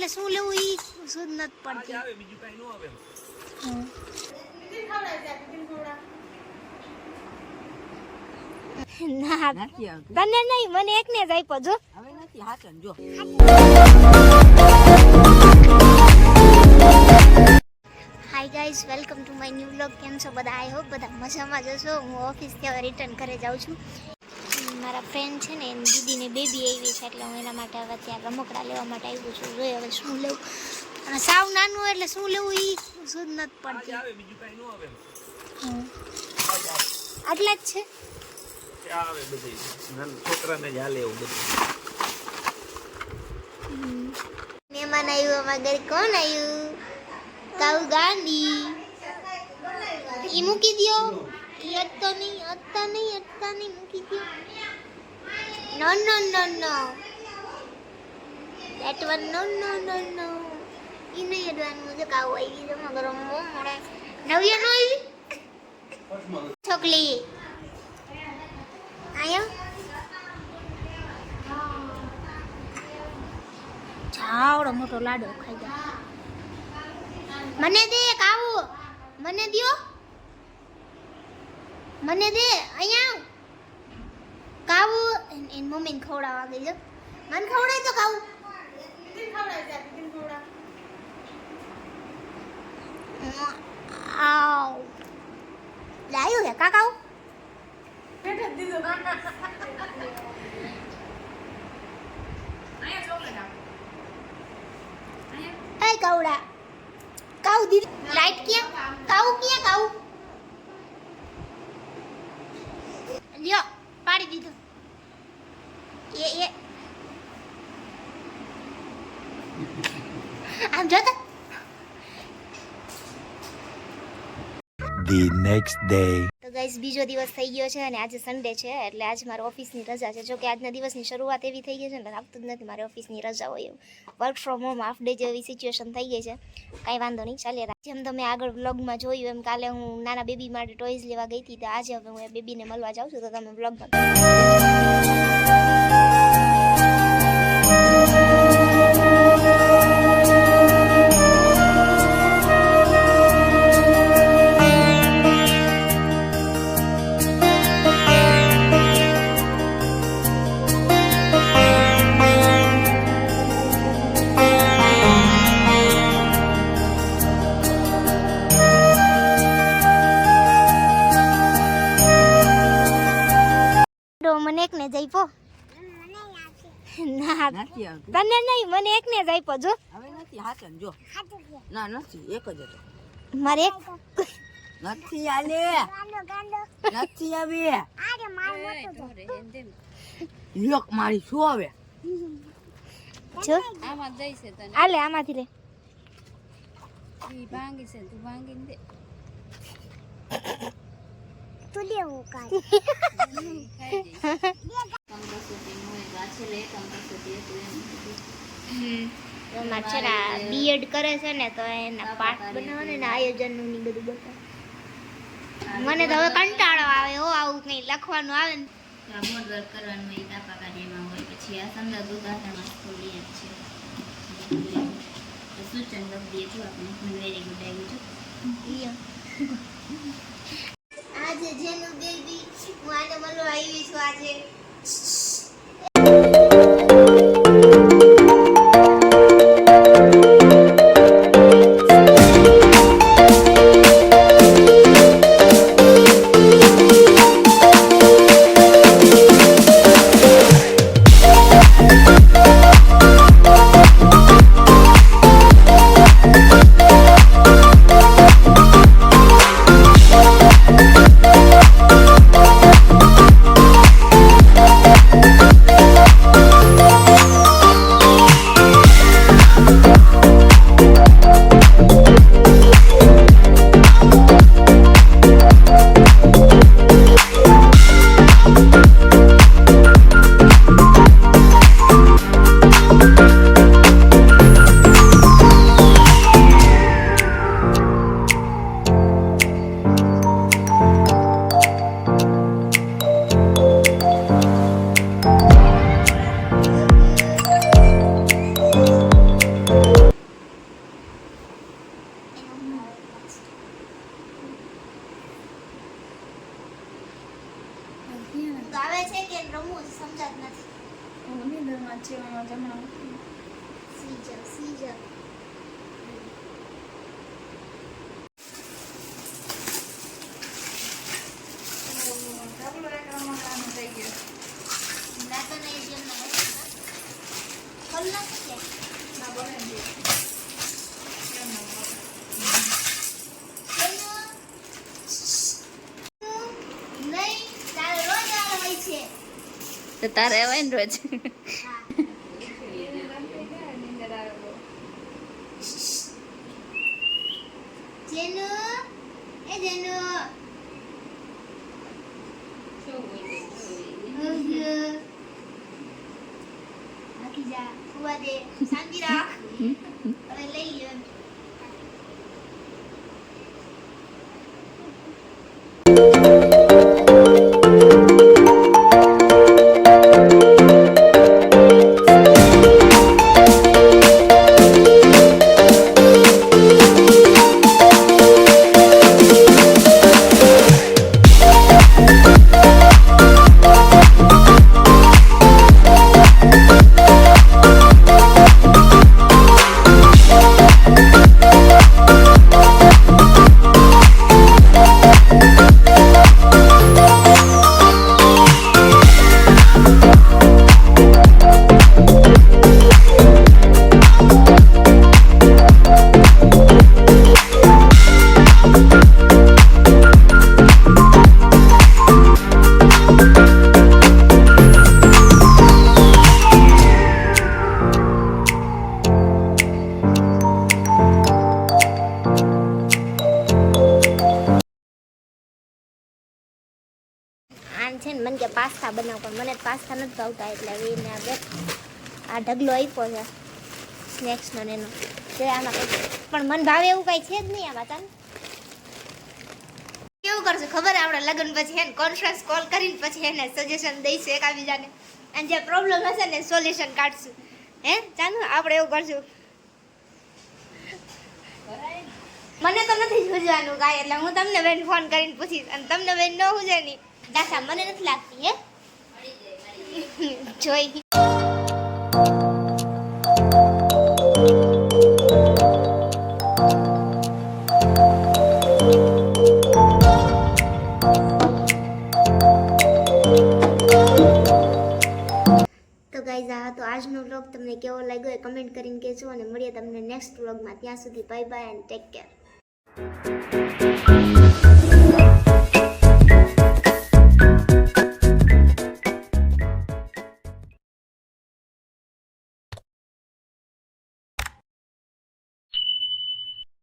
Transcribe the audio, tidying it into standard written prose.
એટલે શું લેવું ઈ સુધ નથી પડતી. આવે બીજું કઈ નો આવે. ના તને નહીં, મને એકને જ આપ્યો જો. હવે નથી હાચન જો. Hi guys, welcome to my new vlog. કેમ છો બધા? આઈ હોપ બધા મજામાં જશો. હું ઓફિસથી હવે રિટર્ન ઘરે જાઉં છું. મારા ફ્રેન્ડ છે ને એની દીદીની બેબી આવી છે, એટલે હું એના માટે હવે ત્યાં રમકડા લેવા માટે આવ્યું છું. જોઈએ હવે શું લેવું. અને સાવ નાનું હોય એટલે શું લેવું ઈ સુધ નથી પડતી. આવે બીજું કઈ નો આવે. આટલા જ છે. આવે બધી નાના છોકરાને જ હાલે એવું બધું. મહેમાન આવ્યું અમારા ઘરે. કોણ આવ્યું? કાઉ ગાંધી. ઈ મૂકી દ્યો. ઈ અટતો નહીં મૂકી દ્યો. નો નો નો નો that one no ઈ નહીં અડવાનું. જો કાઉ આવી ગઈ. મગર મોં મોડે નવ્ય નો આવી છોકલી આયો. ચાવડો મોટો લાડો ખાઈ જાય. મને દે કાઉ, મને દ્યો, મને દે. અહીંયા કાઉ એન મમ્મીને ખવડાવવા ગઈ જો. મને ખવડાય તો કાઉ. આવ લાયું હે કાકાઉ. એ કાઉડા કાઉ દીદી લાઈટ ક્યાં? કાઉ ક્યાં? કાઉ લ્યો પાડી દીધો. એ આમ જોતા. The next day. તો ગાઈસ બીજો દિવસ થઈ ગયો છે અને આજે સન્ડે છે, એટલે આજ મારે ઓફિસની રજા છે. જો કે આજના દિવસની શરૂઆત એવી થઈ ગઈ છે ને લાગતું જ નથી મારે ઓફિસની રજા હોય એવું. Work from home half day જેવી સિચ્યુએશન થઈ ગઈ છે. કાંઈ વાંધો નહીં, ચાલીએ. જેમ તમે આગળ વ્લોગમાં જોયું એમ કાલે હું નાના બેબી માટે ટોયઝ લેવા ગઈ હતી, તો આજે હવે હું એ બેબીને મળવા જાઉં છું. તો તમે વ્લોગમાં મને એકને જ આપ્યો. ના નથી આવતું. તને નહીં, મને એકને જ આપ્યો જો. હવે નથી હાચન જો. ના નથી એક જ હતો. મારે એક નથી આલે. નથી આવે. લોક મારી શું આવે? જો આમાં દઈ છે તને. આલે આમાંથી લે. ઈ ભાંગી છે, તું ભાંગીને દે. તું લેવું કાઈ. મારે છે ને બીએડ કરે છે ને, તો એના પાઠ બનાવવાને ને આયોજનનું ને બધું બતાવે. મને તો હવે કંટાળો આવે હો, આવું કંઈ લખવાનું આવે ને. બોર્ડ વર્ક કરવાનું હોય, તાપા કાર્યમાં હોય, પછી આ સંદર્ભ ઉદાહરણમાં સ્કૂલ યાદ છે. સૂચન લખી દઈએ છું આપણે. વેરી ગુડ આવ્યું છે. આજે જેનું બેબી હું આને મળવા આવી છું આજે. નહીં તારે રોજ આવે હોય છે તો તારે આવે ને રોજ જેનુ એ જેનુ આખી જા સુવા દે શાંતિ રાખ હવે લઈ લ્યો આમ છે ને મને કે પાસ્તા બનાવ પણ મને પાસ્તા નથી ભાવતા એટલે હવે એને આ ઢગલો આપ્યો છે સ્નેક્સનો ને એનો તે આમાં કંઈક પણ મન ભાવે એવું કાંઈ છે જ નહીં આમાં ચાલ કેવું કરશું ખબર આપણે લગ્ન પછી એને કોન્ફરન્સ કોલ કરીને પછી એને સજેશન દઈશું એકાબીજાને અને જે પ્રોબ્લેમ હશે ને સોલ્યુશન કાઢશું હે ચાલો આપણે એવું કરશું મને તો નથી સૂઝવાનું કાંઈ એટલે હું તમને બેન ફોન કરીને પૂછીશ અને તમને બેન ન સૂઝે નહીં દાસા મને નથી લાગતી હે જોઈ તો ગાઈઝ આ તો આજનો વ્લોગ તમને કેવો લાગ્યો એ કમેન્ટ કરીને કહેજો અને મળીએ તમને નેક્સ્ટ વ્લોગમાં ત્યાં સુધી bye bye and take care